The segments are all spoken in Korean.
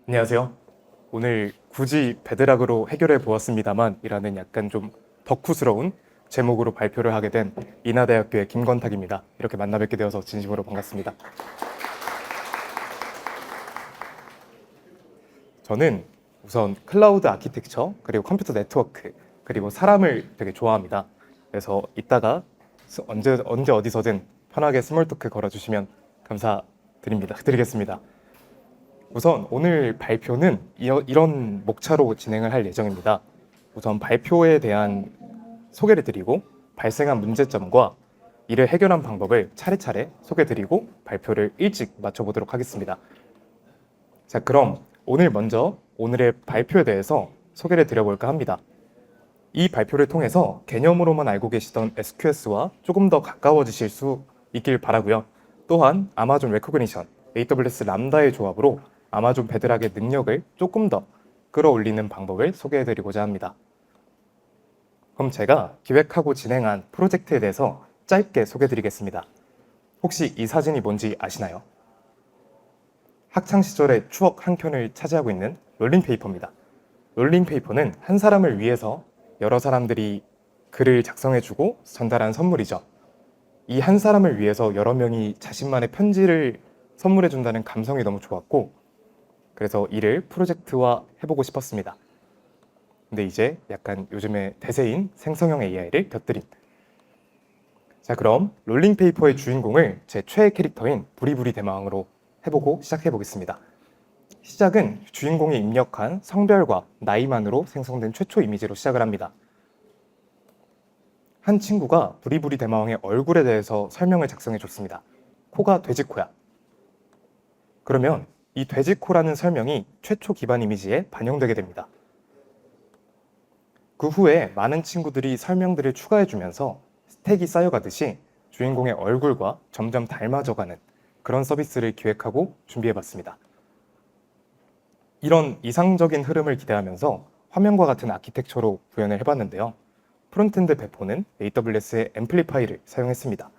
안녕하세요. 오늘 굳이 베드락으로 해결해 보았습니다만 이라는 약간 좀 덕후스러운 제목으로 발표를 하게 된 인하대학교의 김건탁입니다. 이렇게 만나 뵙게 되어서 진심으로 반갑습니다. 저는 우선 클라우드 아키텍처, 그리고 컴퓨터 네트워크, 그리고 사람을 되게 좋아합니다. 그래서 이따가 언제 어디서든 편하게 스몰 토크 걸어주시면 드리겠습니다. 우선 오늘 발표는 이런 목차로 진행을 할 예정입니다. 우선 발표에 대한 소개를 드리고 발생한 문제점과 이를 해결한 방법을 차례차례 소개드리고 발표를 일찍 마쳐보도록 하겠습니다. 자, 그럼 오늘의 발표에 대해서 소개를 드려볼까 합니다. 이 발표를 통해서 개념으로만 알고 계시던 SQS와 조금 더 가까워지실 수 있길 바라고요. 또한 아마존 레코그니션, AWS 람다의 조합으로 아마존 베드락의 능력을 조금 더 끌어올리는 방법을 소개해드리고자 합니다. 그럼 제가 기획하고 진행한 프로젝트에 대해서 짧게 소개해드리겠습니다. 혹시 이 사진이 뭔지 아시나요? 학창시절의 추억 한 켠을 차지하고 있는 롤링페이퍼입니다. 롤링페이퍼는 한 사람을 위해서 여러 사람들이 글을 작성해주고 전달한 선물이죠. 이 한 사람을 위해서 여러 명이 자신만의 편지를 선물해준다는 감성이 너무 좋았고, 그래서 이를 프로젝트화 해보고 싶었습니다. 근데 이제 약간 요즘에 대세인 생성형 AI를 곁들인. 자, 그럼 롤링페이퍼의 주인공을 제 최애 캐릭터인 부리부리 대마왕으로 해보고 시작해보겠습니다. 시작은 주인공이 입력한 성별과 나이만으로 생성된 최초 이미지로 시작을 합니다. 한 친구가 부리부리 대마왕의 얼굴에 대해서 설명을 작성해줬습니다. 코가 돼지코야. 그러면 이 돼지코라는 설명이 최초 기반 이미지에 반영되게 됩니다. 그 후에 많은 친구들이 설명들을 추가해주면서 스택이 쌓여가듯이 주인공의 얼굴과 점점 닮아져가는 그런 서비스를 기획하고 준비해봤습니다. 이런 이상적인 흐름을 기대하면서 화면과 같은 아키텍처로 구현을 해봤는데요. 프론트엔드 배포는 AWS의 앰플리파이를 사용했습니다.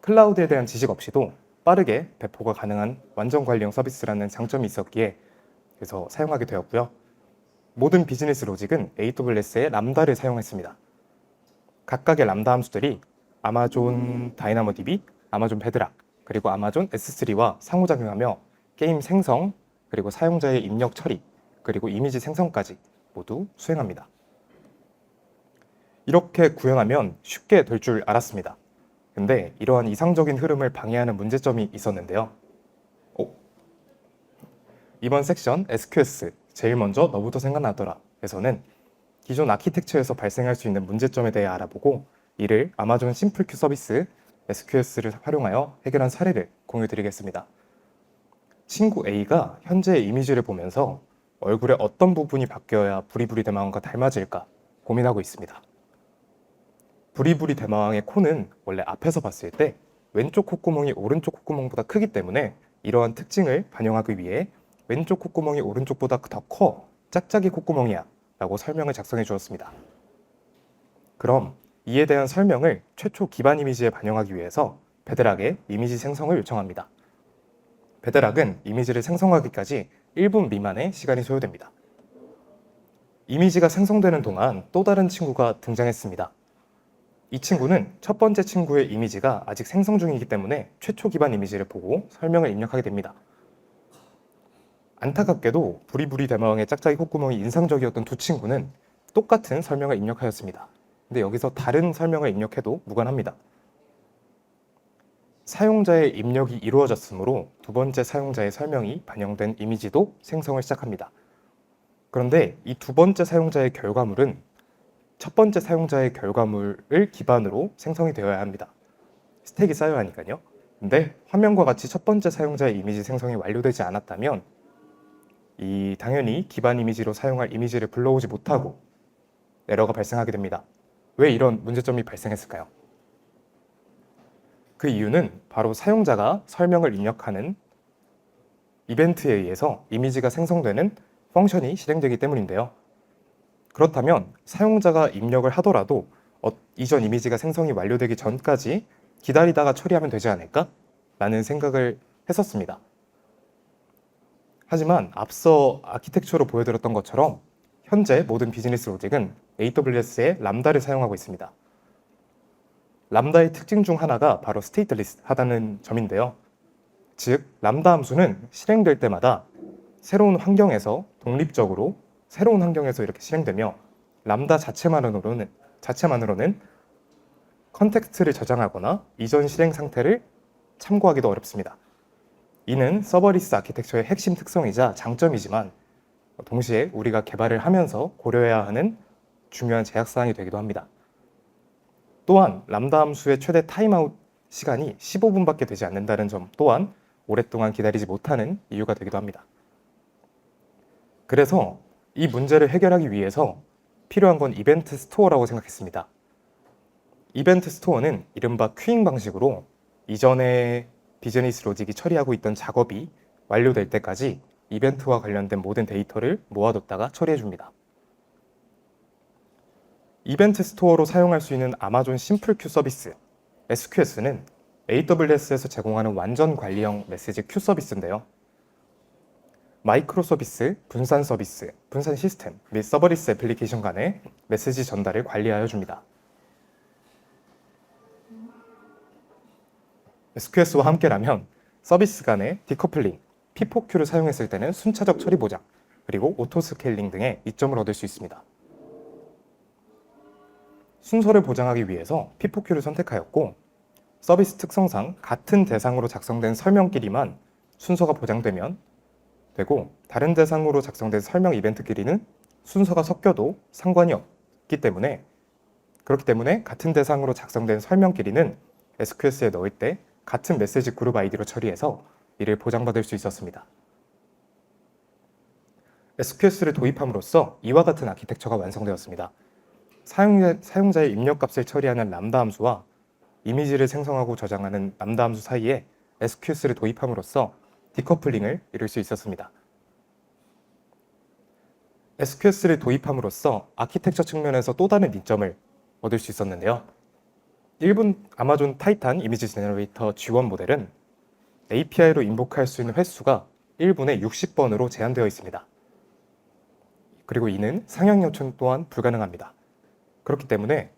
클라우드에 대한 지식 없이도 빠르게 배포가 가능한 완전 관리형 서비스라는 장점이 있었기에 그래서 사용하게 되었고요. 모든 비즈니스 로직은 AWS의 람다를 사용했습니다. 각각의 람다 함수들이 아마존 다이나모DB, 아마존 베드락, 그리고 아마존 S3와 상호작용하며 게임 생성, 그리고 사용자의 입력 처리, 그리고 이미지 생성까지 모두 수행합니다. 이렇게 구현하면 쉽게 될 줄 알았습니다. 근데 이러한 이상적인 흐름을 방해하는 문제점이 있었는데요. 이번 섹션 SQS, 제일 먼저 너부터 생각나더라 에서는 기존 아키텍처에서 발생할 수 있는 문제점에 대해 알아보고 이를 아마존 심플큐 서비스 SQS를 활용하여 해결한 사례를 공유드리겠습니다. 친구 A가 현재의 이미지를 보면서 얼굴의 어떤 부분이 바뀌어야 부리부리 대마왕과 닮아질까 고민하고 있습니다. 부리부리 대마왕의 코는 원래 앞에서 봤을 때 왼쪽 콧구멍이 오른쪽 콧구멍보다 크기 때문에 이러한 특징을 반영하기 위해 왼쪽 콧구멍이 오른쪽보다 더 커, 짝짝이 콧구멍이야 라고 설명을 작성해 주었습니다. 그럼 이에 대한 설명을 최초 기반 이미지에 반영하기 위해서 베드락에 이미지 생성을 요청합니다. 베드락은 이미지를 생성하기까지 1분 미만의 시간이 소요됩니다. 이미지가 생성되는 동안 또 다른 친구가 등장했습니다. 이 친구는 첫 번째 친구의 이미지가 아직 생성 중이기 때문에 최초 기반 이미지를 보고 설명을 입력하게 됩니다. 안타깝게도 부리부리 대마왕의 짝짝이 콧구멍이 인상적이었던 두 친구는 똑같은 설명을 입력하였습니다. 근데 여기서 다른 설명을 입력해도 무관합니다. 사용자의 입력이 이루어졌으므로 두 번째 사용자의 설명이 반영된 이미지도 생성을 시작합니다. 그런데 이 두 번째 사용자의 결과물은 첫 번째 사용자의 결과물을 기반으로 생성이 되어야 합니다. 스택이 쌓여야 하니까요. 근데 화면과 같이 첫 번째 사용자의 이미지 생성이 완료되지 않았다면 당연히 기반 이미지로 사용할 이미지를 불러오지 못하고 에러가 발생하게 됩니다. 왜 이런 문제점이 발생했을까요? 그 이유는 바로 사용자가 설명을 입력하는 이벤트에 의해서 이미지가 생성되는 펑션이 실행되기 때문인데요. 그렇다면 사용자가 입력을 하더라도 이전 이미지가 생성이 완료되기 전까지 기다리다가 처리하면 되지 않을까? 라는 생각을 했었습니다. 하지만 앞서 아키텍처로 보여드렸던 것처럼 현재 모든 비즈니스 로직은 AWS의 람다를 사용하고 있습니다. 람다의 특징 중 하나가 바로 스테이트리스하다는 점인데요. 즉, 람다 함수는 실행될 때마다 새로운 환경에서 독립적으로 새로운 환경에서 이렇게 실행되며 람다 자체만으로는 컨텍스트를 저장하거나 이전 실행 상태를 참고하기도 어렵습니다. 이는 서버리스 아키텍처의 핵심 특성이자 장점이지만 동시에 우리가 개발을 하면서 고려해야 하는 중요한 제약사항이 되기도 합니다. 또한 람다 함수의 최대 타임아웃 시간이 15분밖에 되지 않는다는 점 또한 오랫동안 기다리지 못하는 이유가 되기도 합니다. 그래서 이 문제를 해결하기 위해서 필요한 건 이벤트 스토어라고 생각했습니다. 이벤트 스토어는 이른바 큐잉 방식으로 이전에 비즈니스 로직이 처리하고 있던 작업이 완료될 때까지 이벤트와 관련된 모든 데이터를 모아뒀다가 처리해줍니다. 이벤트 스토어로 사용할 수 있는 아마존 심플 큐 서비스 SQS는 AWS에서 제공하는 완전 관리형 메시지 큐 서비스인데요. 마이크로 서비스, 분산 서비스, 분산 시스템 및 서버리스 애플리케이션 간의 메시지 전달을 관리하여 줍니다. SQS와 함께라면 서비스 간의 디커플링, P4Q를 사용했을 때는 순차적 처리 보장, 그리고 오토 스케일링 등의 이점을 얻을 수 있습니다. 순서를 보장하기 위해서 P4Q를 선택하였고, 서비스 특성상 같은 대상으로 작성된 설명끼리만 순서가 보장되면 되고, 다른 대상으로 작성된 설명 이벤트끼리는 순서가 섞여도 상관이 없기 때문에, 그렇기 때문에 같은 대상으로 작성된 설명끼리는 SQS에 넣을 때 같은 메시지 그룹 아이디로 처리해서 이를 보장받을 수 있었습니다. SQS를 도입함으로써 이와 같은 아키텍처가 완성되었습니다. 사용자의 입력값을 처리하는 람다 함수와 이미지를 생성하고 저장하는 람다 함수 사이에 SQS를 도입함으로써 디커플링을 이룰 수 있었습니다. SQS를 도입함으로써 아키텍처 측면에서 또 다른 이점을 얻을 수 있었는데요. 1분 아마존 타이탄 이미지 제너레이터 G1 모델은 API로 인보크할 수 있는 횟수가 1분에 60번으로 제한되어 있습니다. 그리고 이는 상향 요청 또한 불가능합니다. 그렇기 때문에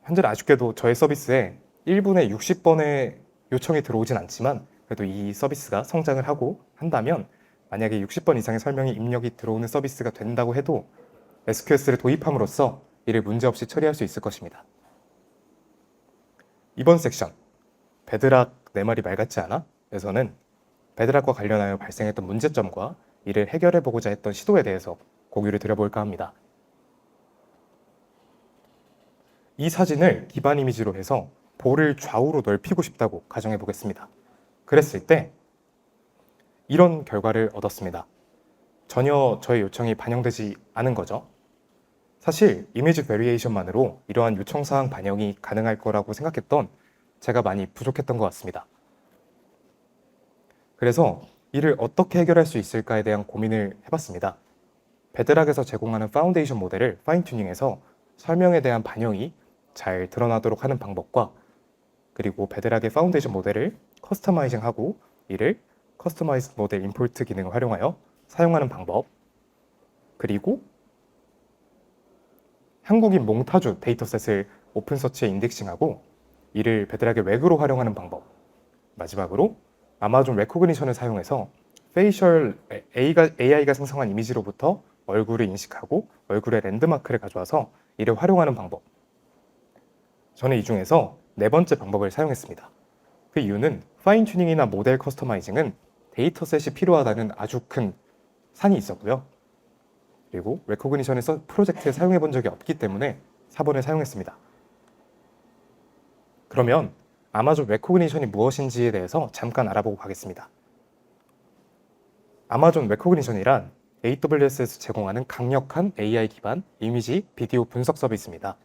현재는 아쉽게도 저의 서비스에 1분에 60번의 요청이 들어오진 않지만 그래도 이 서비스가 성장을 하고 한다면 만약에 60번 이상의 설명이 입력이 들어오는 서비스가 된다고 해도 SQS를 도입함으로써 이를 문제없이 처리할 수 있을 것입니다. 이번 섹션 베드락 내 말이 말 같지 않아? 에서는 베드락과 관련하여 발생했던 문제점과 이를 해결해보고자 했던 시도에 대해서 공유를 드려볼까 합니다. 이 사진을 기반 이미지로 해서 볼을 좌우로 넓히고 싶다고 가정해 보겠습니다. 그랬을 때 이런 결과를 얻었습니다. 전혀 저의 요청이 반영되지 않은 거죠. 사실 이미지 베리에이션만으로 이러한 요청사항 반영이 가능할 거라고 생각했던 제가 많이 부족했던 것 같습니다. 그래서 이를 어떻게 해결할 수 있을까에 대한 고민을 해봤습니다. 베드락에서 제공하는 파운데이션 모델을 파인 튜닝해서 설명에 대한 반영이 잘 드러나도록 하는 방법과 그리고 베드락의 파운데이션 모델을 커스터마이징하고 이를 커스터마이즈 모델 임포트 기능을 활용하여 사용하는 방법, 그리고 한국인 몽타주 데이터셋을 오픈서치에 인덱싱하고 이를 베드락의 웩으로 활용하는 방법, 마지막으로 아마존 레코그니션을 사용해서 페이셜 AI가 생성한 이미지로부터 얼굴을 인식하고 얼굴의 랜드마크를 가져와서 이를 활용하는 방법. 저는 이 중에서 네 번째 방법을 사용했습니다. 그 이유는 파인 튜닝이나 모델 커스터마이징은 데이터셋이 필요하다는 아주 큰 산이 있었고요. 그리고 레코그니션에서 프로젝트에 사용해 본 적이 없기 때문에 4번을 사용했습니다. 그러면 아마존 레코그니션이 무엇인지에 대해서 잠깐 알아보고 가겠습니다. 아마존 레코그니션이란 AWS에서 제공하는 강력한 AI 기반 이미지, 비디오 분석 서비스입니다.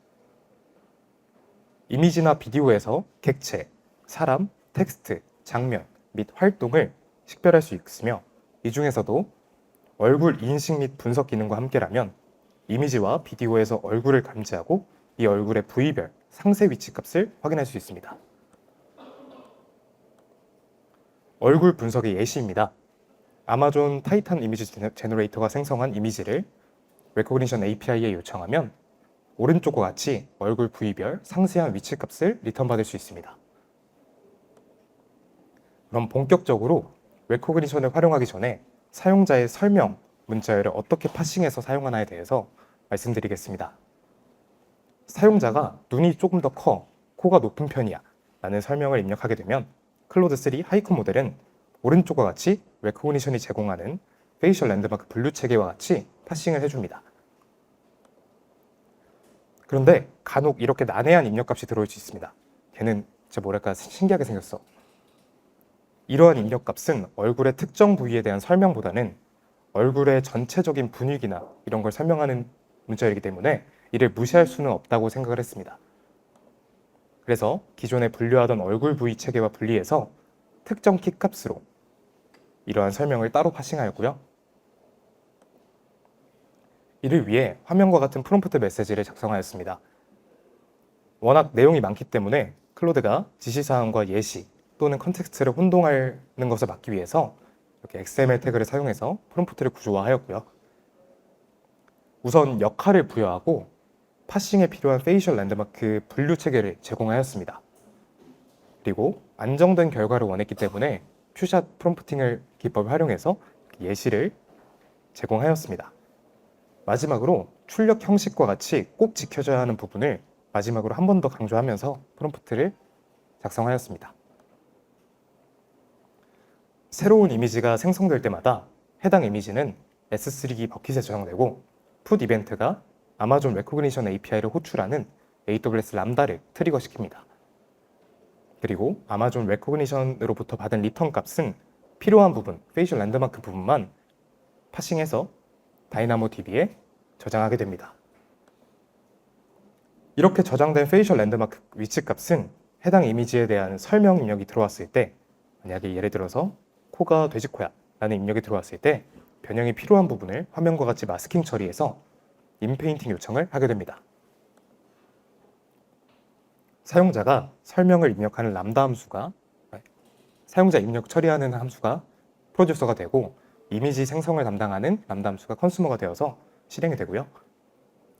이미지나 비디오에서 객체, 사람, 텍스트, 장면 및 활동을 식별할 수 있으며 이 중에서도 얼굴 인식 및 분석 기능과 함께라면 이미지와 비디오에서 얼굴을 감지하고 이 얼굴의 부위별, 상세 위치 값을 확인할 수 있습니다. 얼굴 분석의 예시입니다. 아마존 타이탄 이미지 제너레이터가 생성한 이미지를 레코그니션 API에 요청하면 오른쪽과 같이 얼굴 부위별 상세한 위치 값을 리턴받을 수 있습니다. 그럼 본격적으로 레코그니션을 활용하기 전에 사용자의 설명, 문자열을 어떻게 파싱해서 사용하나에 대해서 말씀드리겠습니다. 사용자가 눈이 조금 더 커, 코가 높은 편이야 라는 설명을 입력하게 되면 클로드3 하이쿠 모델은 오른쪽과 같이 레코그니션이 제공하는 페이셜 랜드마크 분류 체계와 같이 파싱을 해줍니다. 그런데 간혹 이렇게 난해한 입력값이 들어올 수 있습니다. 걔는 진짜 뭐랄까 신기하게 생겼어. 이러한 입력값은 얼굴의 특정 부위에 대한 설명보다는 얼굴의 전체적인 분위기나 이런 걸 설명하는 문자이기 때문에 이를 무시할 수는 없다고 생각을 했습니다. 그래서 기존에 분류하던 얼굴 부위 체계와 분리해서 특정 키 값으로 이러한 설명을 따로 파싱하였고요. 이를 위해 화면과 같은 프롬프트 메시지를 작성하였습니다. 워낙 내용이 많기 때문에 클로드가 지시사항과 예시 또는 컨텍스트를 혼동하는 것을 막기 위해서 이렇게 XML 태그를 사용해서 프롬프트를 구조화하였고요. 우선 역할을 부여하고 파싱에 필요한 페이셜 랜드마크 분류 체계를 제공하였습니다. 그리고 안정된 결과를 원했기 때문에 퓨샷 프롬프팅을 기법을 활용해서 예시를 제공하였습니다. 마지막으로 출력 형식과 같이 꼭 지켜져야 하는 부분을 마지막으로 한 번 더 강조하면서 프롬프트를 작성하였습니다. 새로운 이미지가 생성될 때마다 해당 이미지는 S3 버킷에 저장되고 풋 이벤트가 아마존 레코그니션 API를 호출하는 AWS 람다를 트리거시킵니다. 그리고 아마존 레코그니션으로부터 받은 리턴 값은 필요한 부분, 페이셜 랜드마크 부분만 파싱해서 다이나모DB에 저장하게 됩니다. 이렇게 저장된 페이셜 랜드마크 위치 값은 해당 이미지에 대한 설명 입력이 들어왔을 때, 만약에 예를 들어서 코가 돼지코야 라는 입력이 들어왔을 때 변형이 필요한 부분을 화면과 같이 마스킹 처리해서 인페인팅 요청을 하게 됩니다. 사용자가 설명을 입력하는 람다 함수가 사용자 입력 처리하는 함수가 프로듀서가 되고 이미지 생성을 담당하는 람다 함수가 컨슈머가 되어서 실행이 되고요.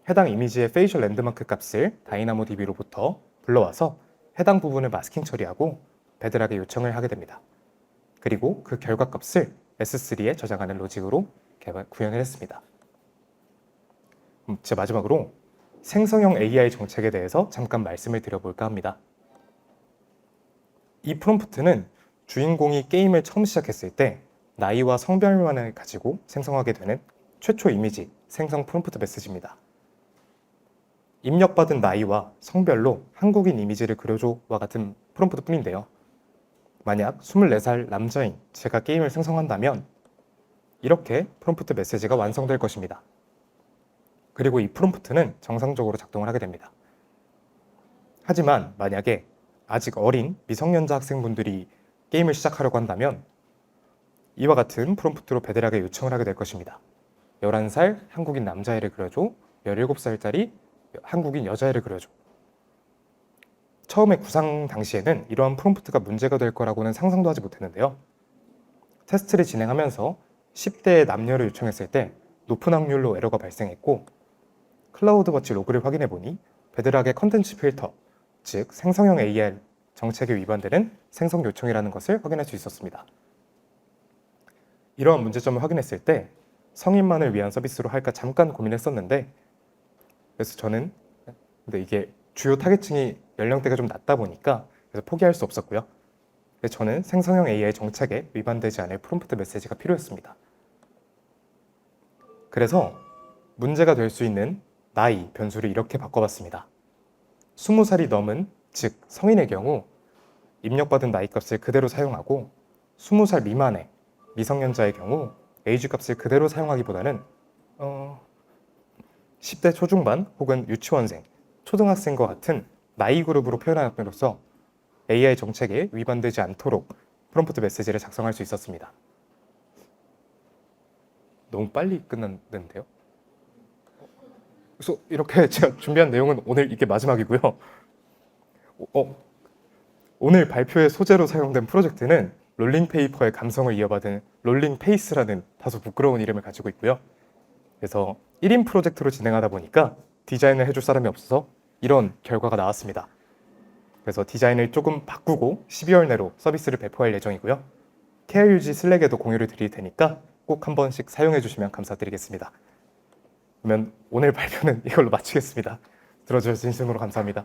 해당 이미지의 페이셜 랜드마크 값을 다이나모DB로부터 불러와서 해당 부분을 마스킹 처리하고 베드락에 요청을 하게 됩니다. 그리고 그 결과 값을 S3에 저장하는 로직으로 구현을 했습니다. 제 마지막으로 생성형 AI 정책에 대해서 잠깐 말씀을 드려볼까 합니다. 이 프롬프트는 주인공이 게임을 처음 시작했을 때 나이와 성별만을 가지고 생성하게 되는 최초 이미지 생성 프롬프트 메시지입니다. 입력받은 나이와 성별로 한국인 이미지를 그려줘와 같은 프롬프트 뿐인데요. 만약 24살 남자인 제가 게임을 생성한다면 이렇게 프롬프트 메시지가 완성될 것입니다. 그리고 이 프롬프트는 정상적으로 작동을 하게 됩니다. 하지만 만약에 아직 어린 미성년자 학생분들이 게임을 시작하려고 한다면 이와 같은 프롬프트로 베드락에 요청을 하게 될 것입니다. 11살 한국인 남자애를 그려줘, 17살짜리 한국인 여자애를 그려줘. 처음에 구상 당시에는 이러한 프롬프트가 문제가 될 거라고는 상상도 하지 못했는데요. 테스트를 진행하면서 10대의 남녀를 요청했을 때 높은 확률로 에러가 발생했고 클라우드워치 로그를 확인해 보니 베드락의 컨텐츠 필터, 즉 생성형 AI 정책에 위반되는 생성 요청이라는 것을 확인할 수 있었습니다. 이러한 문제점을 확인했을 때 성인만을 위한 서비스로 할까 잠깐 고민했었는데 그래서 저는 근데 이게 주요 타겟층이 연령대가 좀 낮다 보니까 그래서 포기할 수 없었고요. 그래서 저는 생성형 AI 정책에 위반되지 않을 프롬프트 메시지가 필요했습니다. 그래서 문제가 될 수 있는 나이 변수를 이렇게 바꿔봤습니다. 20살이 넘은 즉 성인의 경우 입력받은 나이 값을 그대로 사용하고 20살 미만의 미성년자의 경우 에이지 값을 그대로 사용하기보다는 10대 초중반 혹은 유치원생, 초등학생과 같은 나이 그룹으로 표현함으로써 AI 정책에 위반되지 않도록 프롬프트 메시지를 작성할 수 있었습니다. 너무 빨리 끝났는데요? 그래서 이렇게 제가 준비한 내용은 오늘 이게 마지막이고요. 오늘 발표의 소재로 사용된 프로젝트는 롤링페이퍼의 감성을 이어받은 롤링페이스라는 다소 부끄러운 이름을 가지고 있고요. 그래서 1인 프로젝트로 진행하다 보니까 디자인을 해줄 사람이 없어서 이런 결과가 나왔습니다. 그래서 디자인을 조금 바꾸고 12월 내로 서비스를 배포할 예정이고요. KRUG 슬랙에도 공유를 드릴 테니까 꼭 한 번씩 사용해 주시면 감사드리겠습니다. 그러면 오늘 발표는 이걸로 마치겠습니다. 들어주셔서 진심으로 감사합니다.